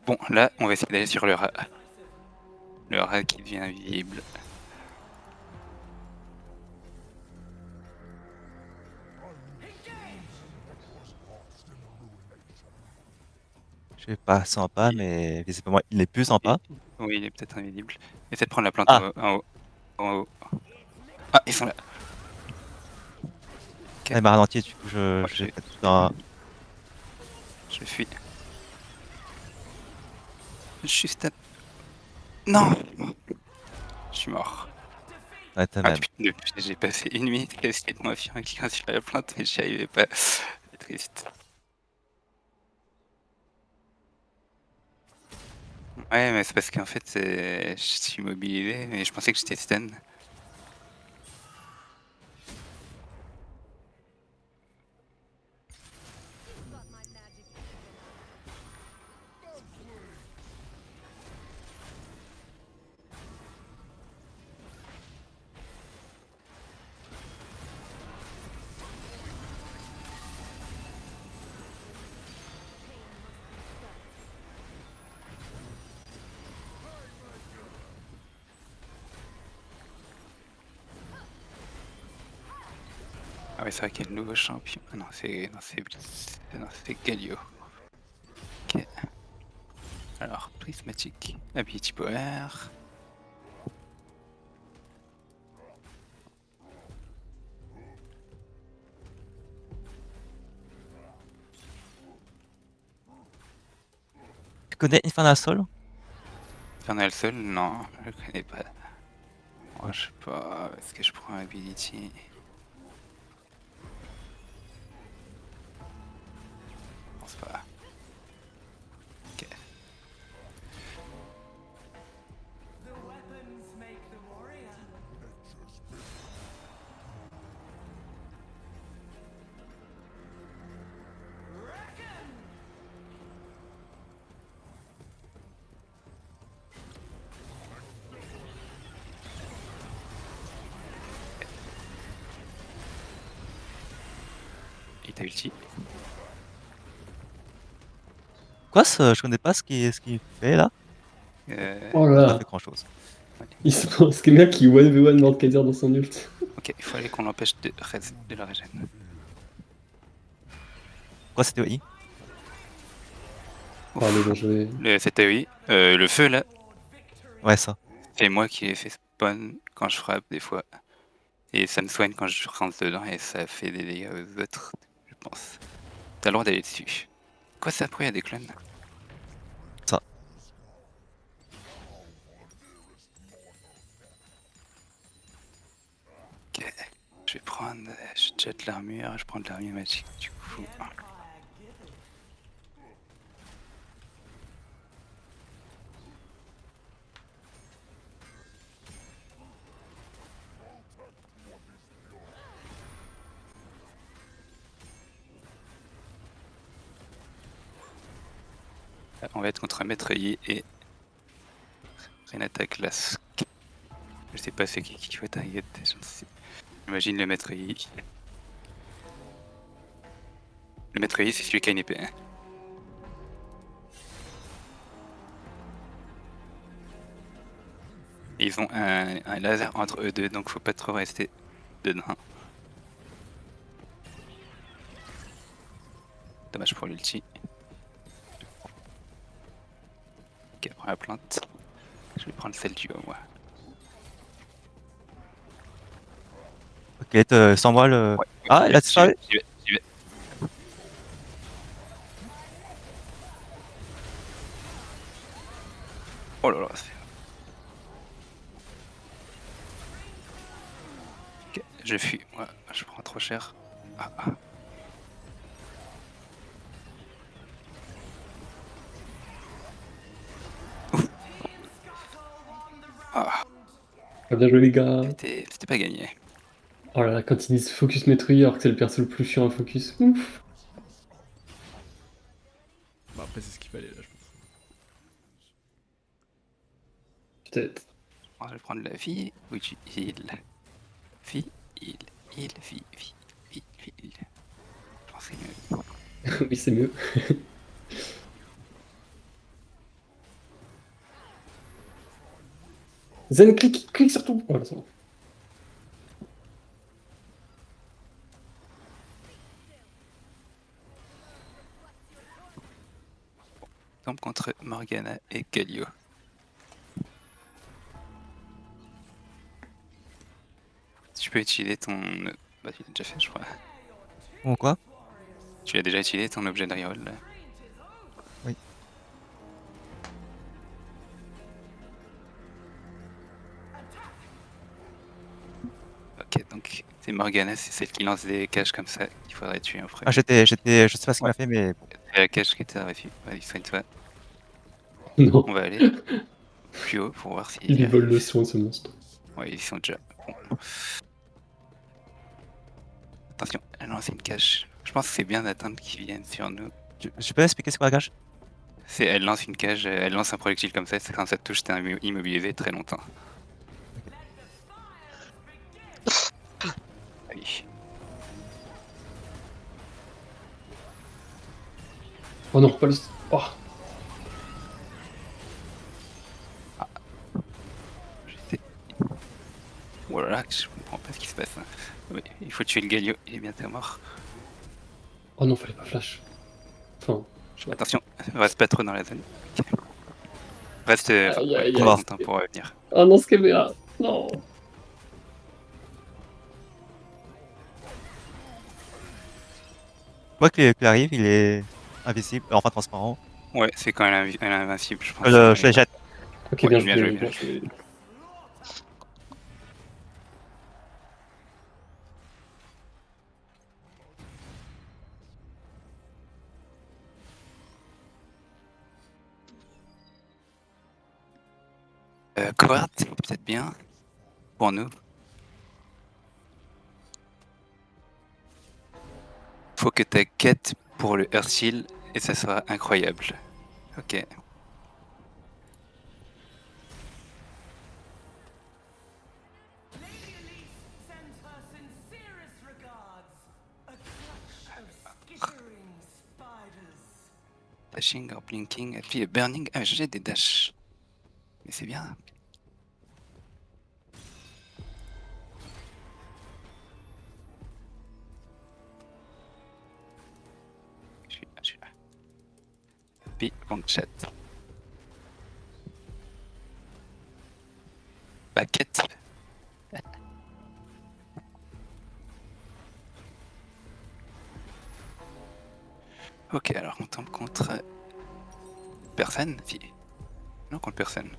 Bon, là, on va essayer d'aller sur le rat. Le rat qui devient invisible. Je suis pas sympa, mais visiblement, il est plus sympa. Oui, il est peut-être invisible. Essaie de prendre la plante Ah. en haut. En haut. Ah, ils sont là. Il m'a ralenti, du coup, Ouais, j'ai fait tout un... Je fuis. Juste à... Non. Je suis mort. Ouais, t'as Ah, même. putain, j'ai passé une minute à essayer de m'enfuir en cliquant sur la plante et j'y arrivais pas. C'est triste. Ouais, mais c'est parce qu'en fait, je suis immobilisé, mais je pensais que j'étais stun. Ah ouais, c'est vrai qu'il y a le nouveau champion. Ah non, c'est Galio. Ok. Alors, prismatique, ability power. Tu connais Infernal Soul? Infernal Soul, non, je connais pas. Oh, je sais pas, est-ce que je prends Ability? Je pense pas. Ok. Et t'as ulti? Quoi, je connais pas ce qu'il fait là. Oh Il a là pas là. fait grand chose. Il se pense qu'il y a qui 1v1 Mordekaiser dans son ult. Ok, il fallait qu'on l'empêche de la régène. Quoi, c'était OI? Pardon, bien joué. C'était oui. Le feu là, Ouais, ça. c'est moi qui ai fait spawn quand je frappe des fois. Et ça me soigne quand je rentre dedans et ça fait des dégâts aux autres, je pense. T'as le droit d'aller dessus. Quoi ça, pourquoi il y a des clones? Ça. Ok. Je vais prendre. Je jette l'armure, je prends de l'armure magique du coup. On va être contre un maître Yi et Renata Glass. Je sais pas c'est qui va target, j'imagine le maître Yi. Le maître Yi c'est celui qui a une épée. Hein. Ils ont un laser entre eux deux donc faut pas trop rester dedans. Dommage pour l'ulti. Ok, prends la plante. Je vais prendre celle du haut, moi. Ok, sans moi le. Ouais, Ah, il a disparu. j'y vais. Oh là là, ok, je fuis, moi, je prends trop cher. Ah, ah. Ah, Bien joué les gars. c'était pas gagné. Oh là là, quand ils disent focus Metroid alors que c'est le perso le plus chiant à focus. Ouf. Bah après c'est ce qu'il fallait là je pense. Peut-être. Je vais prendre la vie ou du heal. Vie, heal, heal, vie. Je pense que c'est mieux. Oui, c'est mieux. Zen, clique sur tout. Voilà, c'est bon. Tombe contre Morgana et Galio. Tu peux utiliser ton... Bah tu l'as déjà fait je crois. Bon, quoi? Tu as déjà utilisé ton objet de reroll là. Oui. Ok, donc c'est Morgana, c'est celle qui lance des caches comme ça qu'il faudrait tuer en premier. Ah, je sais pas ce qu'il m'a fait, mais bon. C'est la cache qui était à refus. Vas-y, soigne-toi. Non, On va aller plus haut pour voir si... il lui vole le soin ce monstre. Ouais, ils sont déjà... Bon. Attention, elle lance une cache. Je pense que c'est bien d'attendre qu'ils viennent sur nous. Je peux expliquer c'est quoi la gage? Elle lance une cage, elle lance un projectile comme ça, quand ça te touche, t'es immobilisé très longtemps. Allez. Oh non, pas le. Oh. Oh là là, je comprends pas ce qui se passe. Hein. Oui, il faut tuer le Galio, il est bientôt mort. Oh non, fallait pas flash. Enfin, je sais pas. Attention, reste pas trop dans la zone. Reste Aïe, aïe, prends aïe. ton temps pour revenir. Oh non, ce caméra. Non. Moi, qu'il arrive, il est invisible, enfin transparent. Ouais, c'est quand elle est invincible, je pense. Je les jette. Ok, Ouais, bien bien joué, joué, bien bien joué. Cohort, c'est peut-être bien pour nous. Faut que tu quête pour le Earthshield et ça sera incroyable. Ok. Lady Elise sends her sincerest regards. A clutch of skittering spiders. Dashing or blinking. Et puis burning. Ah, j'ai des dash. Mais c'est bien. Je suis là. Puis long chat. Paquette. Ok, alors on tombe contre personne. Si. Non, contre personne.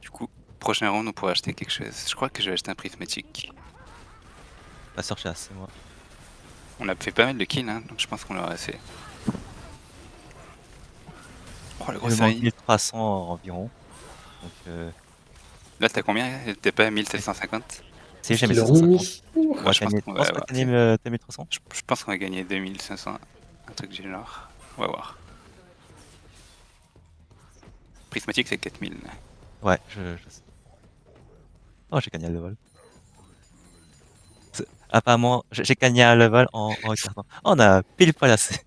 Du coup, prochain round, on pourra acheter quelque chose. Je crois que je vais acheter un prismatique. Pas sûr que j'ai assez, moi. On a fait pas mal de kills, hein, donc je pense qu'on aura assez. Oh, le Il gros me manque série. 1300 environ. Donc, Là, t'as combien? T'es pas à 1750? si j'ai mis Ils l'auront 750. mis. On va je pense gagner. qu'on Tu penses va qu'on va avoir. gagner 2300? Je pense qu'on va gagner 2500, un truc du genre. On va voir. Prismatique, c'est 4000. Ouais, je sais. Oh, j'ai gagné un level. Apparemment, j'ai gagné un level en regardant. Oh, on a pile poil assez.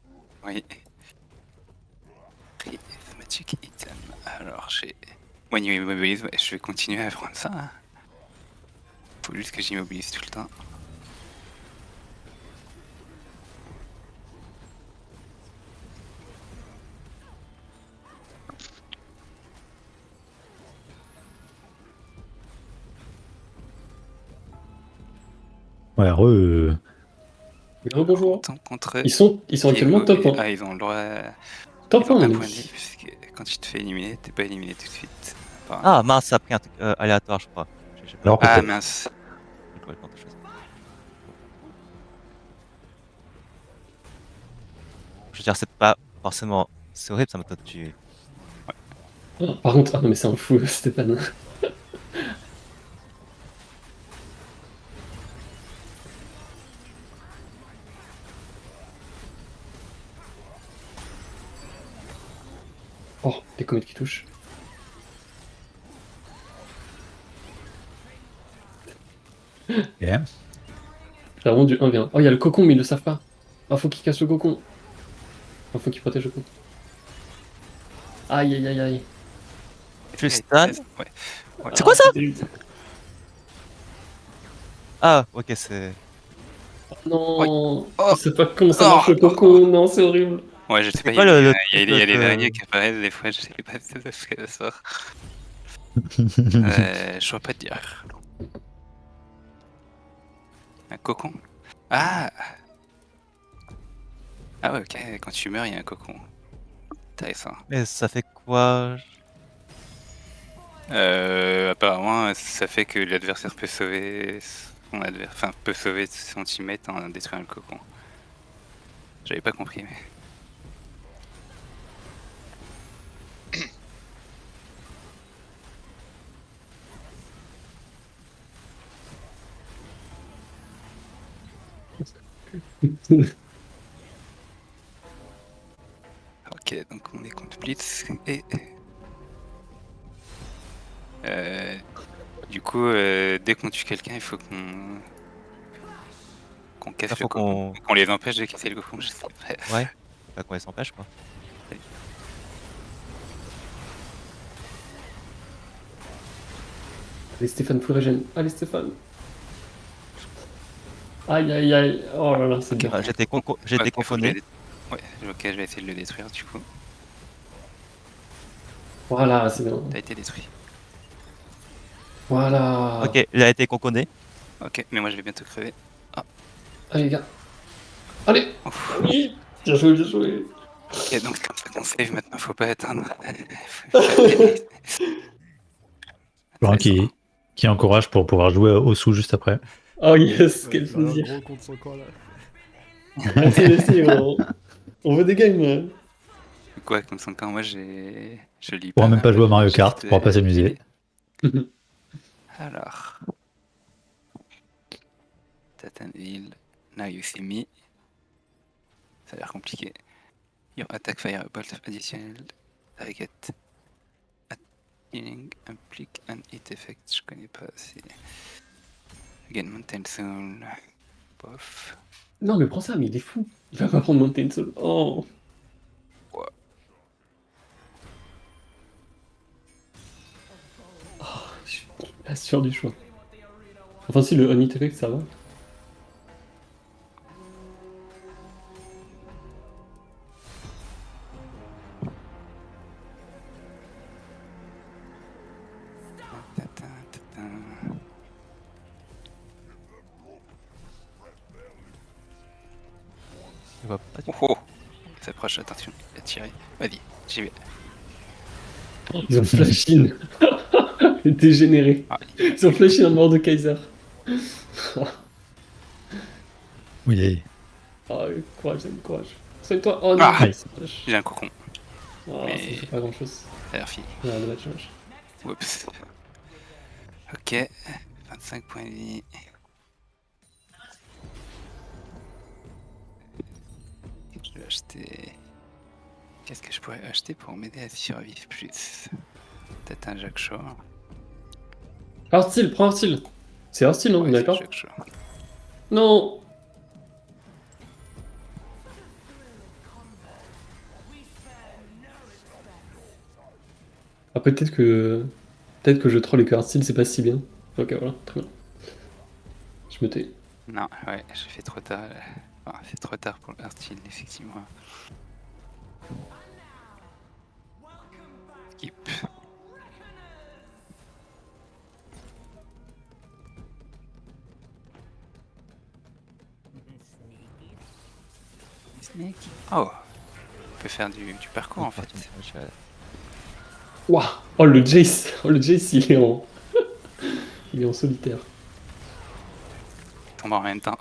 Oui. Prismatique item. Alors, j'ai. When you immobilise, ouais, je vais continuer à prendre ça. Hein. Faut juste que j'immobilise tout le temps. Ouais, Bonjour. On tombe contre. Ils sont actuellement top 1. Ah, ils ont le droit. Top Ils 1, ont un mon point de vie, ami. puisque quand tu te fais éliminer, t'es pas éliminé tout de suite. Enfin, Ah, mince, ça a pris un truc aléatoire, je crois. J'ai pas Alors ah peut-être. mince. j'ai complètement autre chose. Je veux dire, c'est pas forcément. C'est horrible, ça me tu. Ah, par contre, ah non, mais c'est un fou, Stéphane. Oh, les comètes qui touchent. Ok. J'ai vraiment du 1v1. Oh, il y a le cocon, mais ils le savent pas. Ah, faut qu'ils cassent le cocon. Ah, faut qu'ils protègent le cocon. Aïe, aïe, aïe, aïe. Tu stun? Ouais. C'est quoi ça? terrible. Ah, ok, c'est. Non, Oh. je sais pas comment ça Oh. marche le cocon, non, c'est horrible. Ouais, je sais C'est pas, quoi il y, le a- il y a des truc, araignées qui apparaissent des fois, je sais pas si ça sort. Je saurais pas te dire. Un cocon? Ah! Ah ouais, ok, quand tu meurs, il y a un cocon. Intéressant. Mais ça fait quoi? Apparemment, ça fait que l'adversaire peut sauver son adversaire, enfin peut sauver son teammate en détruisant le cocon. J'avais pas compris, mais. Ok, donc on est contre Blitz et. Du coup, dès qu'on tue quelqu'un, il faut qu'on casse Ça, le faut cocon. Qu'on les empêche de casser le cocon, je sais pas. Ouais. Pas qu'on les s'empêche, quoi. Allez, Stéphane, full régène. Allez, Stéphane. Aïe, aïe, aïe. Oh là là, c'est dur. J'ai été Ouais, faut que je confonné. Ouais, ok, je vais essayer de le détruire du coup. Voilà, c'est bien. T'as été détruit. Voilà. Ok, il a été conconné. Ok, mais moi je vais bientôt crever. Allez, les gars. Allez. Ouf. Oui. Bien joué, bien joué. Ok, donc comme ça qu'on save maintenant, faut pas attendre. Florian qui encourage pour pouvoir jouer au sous juste après. Oh yes, Ouais, quel Florian plaisir. gros contre son camp là. Merci, merci, on veut des games. Quoi, comme son camp, moi je lis On pourra même mal, pas jouer à Mario j'ai Kart, juste, on pourra pas s'amuser. filé. Alors. Tatanville, now you see me. Ça a l'air compliqué. Your attack firebolt additionnel. Target. Healing, implique un hit effect. Je connais pas. C'est. Again, Mountain Soul. Bof. Non, mais prends ça, mais il est fou. Il va pas prendre Mountain Soul. Oh. Ouais. Je suis pas sûr du choix. Enfin, si le on hit effect, ça va. Tatin, tatin. Je vois pas du Oh oh. Il s'approche, attention. Il a tiré. Vas-y, j'y vais. Ils ont flash in. Dégénéré. Ah, Ils ont flash in en mort de Kaiser. Oui. Oh, courage, Zen, courage. Soigne-toi. Oh non. Ah. Nice. j'ai un cocon. Oh, Mais- ça fait pas grand chose. Ça a l'air fini. Ah, dommage, dommage. Oups. Ok. 25 points de vie. Je vais acheter. Qu'est-ce que je pourrais acheter pour m'aider à survivre plus? Peut-être un Jack Shaw. Hostile, prends Hostile. C'est Hostile, non? Ouais, D'accord. c'est Jack Shaw. Non. Ah, peut-être que je troll et que Hostile c'est pas si bien. Ok, voilà, très bien. Je me tais. Non, ouais, j'ai fait trop tard. Enfin, c'est trop tard pour le style, effectivement. Skip. Snake. Oh, on peut faire du parcours en fait. Waouh. Oh le Jace. Oh le Jace il est en. Il est en solitaire. Tombe en même temps.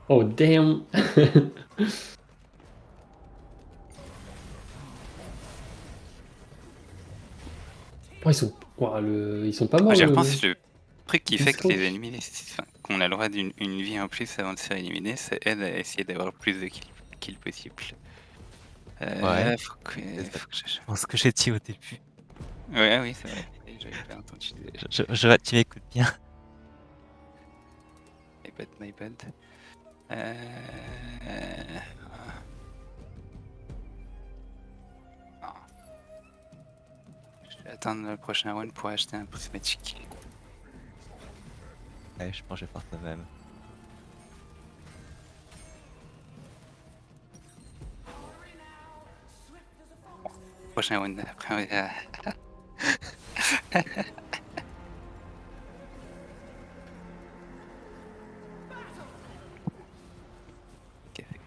Oh damn. Oh, ils sont. Ouah, ils sont pas morts. Ah, j'y le- repense, le truc qui fait que Discours. les ennemis, enfin, qu'on a le droit d'une une vie en plus avant de se faire éliminer, ça aide à essayer d'avoir le plus de kills possible. Ouais. Faut que Je pense que j'ai dit au début. Ouais, oui, c'est vrai. J'avais pas entendu. Tu m'écoutes bien. My bad. Non. Je vais attendre le prochain round pour acheter un prismatique. Ouais, je pense que je vais faire ça même. Prochain round, après on va...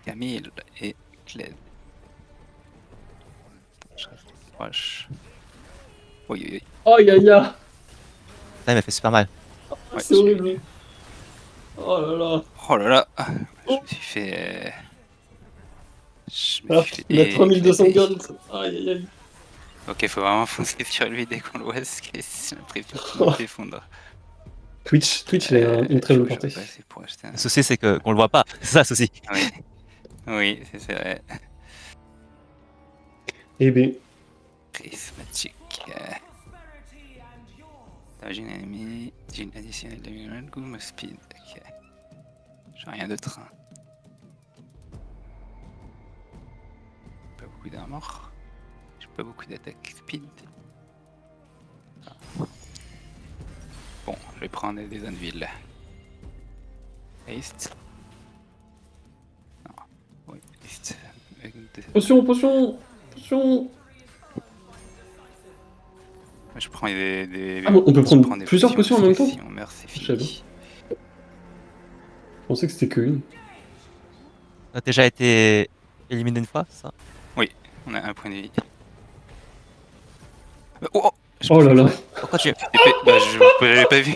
Camille et Cled. Je reste proche. Oui, oui, oui. Oh ya ya. Ça, il m'a fait super mal. Ouais, C'est horrible. Oh là là. Oh là là. Je me suis fait... Je me Ah, suis fait il a 3200 éclater. gold. Aïe aïe aïe. Ok, faut vraiment foncer sur lui dès qu'on le voit, parce que j'ai l'impression qu'il va s'effondre. Twitch, il a une très bonne Faut que je portée. repasse pour acheter un... Le souci, c'est qu'on le voit pas. C'est ça le souci. Oui, oui c'est vrai. Eh ben, Prismatique. Damage ennemi, d'une additionnelle de mineral, goom of speed. Ok. J'ai rien d'autre. Hein. Pas beaucoup d'armor. J'ai pas beaucoup d'attaque speed. Ah. Bon, je vais prendre des anvils. Haste. Non. Oui, haste. potion, potion, potion. Je prends des... Ah bon, on peut je prendre prends des plusieurs potions en même temps Si on meurt, c'est Je savais fini. pensais que c'était que une. On a déjà été éliminé une fois, ça. On a un point de vie. Oh, Oh là là. Pourquoi tu... bah, je l'avais pas vu.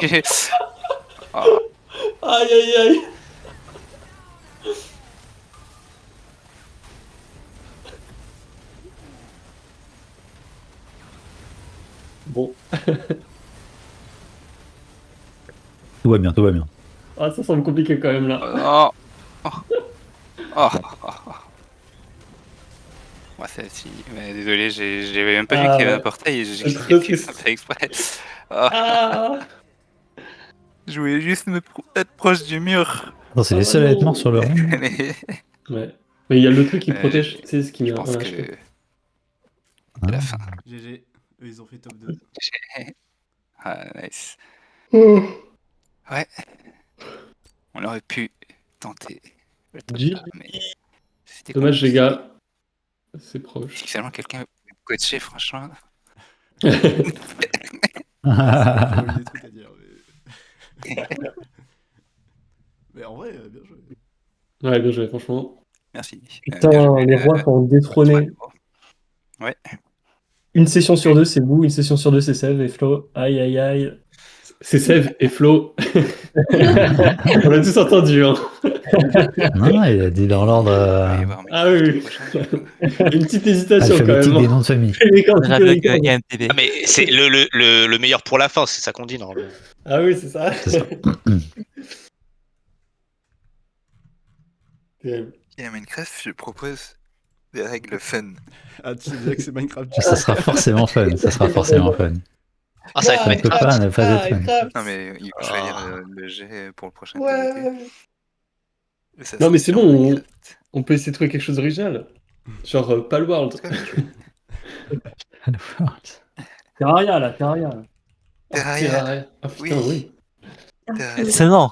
Oh, Aïe aïe aïe. Bon, Tout va bien, tout va bien. ah, ça semble compliqué quand même là. oh, oh, oh, oh. Ouais, celle-ci. Ouais, désolé, j'avais même pas vu qu'il y avait un portail et j'ai c'est très cliqué triste. sans faire exprès. Oh, Ah, je voulais juste être proche du mur. Attends, c'est Ah, les seuls à être non. morts sur le round. Mais ouais. Mais il y a le truc qui Euh, protège, tu sais, ce qui je met pense un que HP. c'est la fin. GG. Eux, ils ont fait top 2. Ah, nice. Oh. Ouais. On aurait pu tenter. le top G. 3, mais c'était Dommage les compliqué. gars. C'est proche. Si seulement quelqu'un veut me coacher, franchement. Pas eu des trucs à dire. Mais, mais en vrai, bien joué. Ouais, bien joué, franchement. Merci. Putain, Bien joué, les rois sont détrônés. Ouais. Une session sur deux, c'est Bou, une session sur deux, c'est Sève et Flo. Aïe, aïe, aïe. C'est Sève et Flo. On l'a tous entendu, hein. Non, il a dit dans l'ordre. Il va y avoir Ah oui. Une petite hésitation quand Alphabétique même. des noms de famille. IMTV. Ah, mais c'est le meilleur pour la fin, c'est ça qu'on dit normalement. Ah oui, c'est ça. C'est ça. Terrible. Et à Minecraft, je propose des règles fun. Ah, tu sais déjà que c'est Minecraft. Ça sera forcément fun. Ça sera forcément fun. Ah, ça va être On ne peut Minecraft. pas ne pas être fun. Non, mais il faut choisir le jet pour le prochain TDT. Ouais. Et ça Non, sera mais c'est sur bon, Minecraft. on peut essayer de trouver quelque chose d'original. Genre Palworld. En tout cas, bien joué. Terraria, là, Terraria. Terraria. Ah putain, oui. Terraria. Excellent.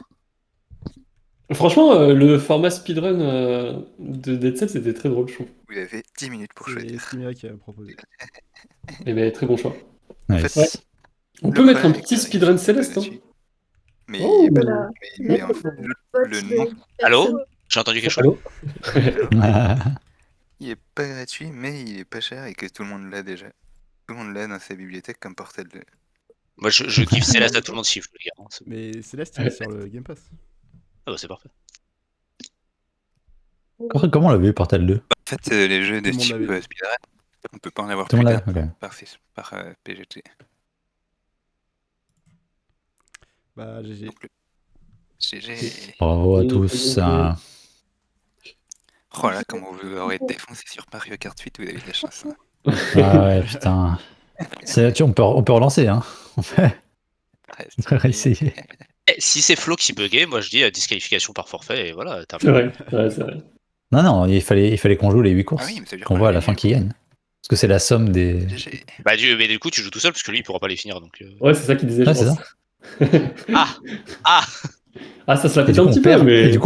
Franchement, le format speedrun de Dead Cells c'était très drôle, je trouve. Vous avez 10 minutes pour C'est choisir. Stimia qui a proposé. Et ben, très bon choix. Nice. Ouais. On Le peut mettre un problème avec petit les speedrun règles Céleste, hein. gratuites. Mais, Oh. mais en fait, le nom, Allô? J'ai entendu quelque chose. Allô? il est pas gratuit, mais il est pas cher et que tout le monde l'a déjà. Tout le monde l'a dans sa bibliothèque comme Portal 2. Moi, je kiffe Céleste à tout le monde siffle, les gars. C'est- Mais Céleste, il est sur le Game Pass. Ah bah, c'est parfait. Comment on l'a vu, Portal 2? En fait, les jeux de Tout le monde type l'avait. speedrun, on peut pas en avoir Tout le plus monde d'un l'a. Ok. par PGT. Bah, GG. Donc le GG. Bravo à tous. Oh là, comment vous aurez défoncé sur Mario Kart 8, vous avez de la chance. Hein. Ah ouais, putain. On peut relancer, hein. On peut réessayer. Eh, si c'est Flo qui buguait, moi je dis disqualification par forfait et voilà, C'est terminé. vrai, ouais, c'est vrai. Non, il fallait qu'on joue les 8 courses. Ah oui, mais ça veut dire qu'on qu'on voit a à la gagné, fin qui gagne. Parce que c'est la somme des. GG. Bah, mais du coup, tu joues tout seul parce que lui il pourra pas les finir donc. Ouais, c'est ça qu'il disait, Ouais, je c'est pense. ça. Ah! Ah! Ah, ça se la Et pète du un coup, petit on peu, perd. mais... Et du coup,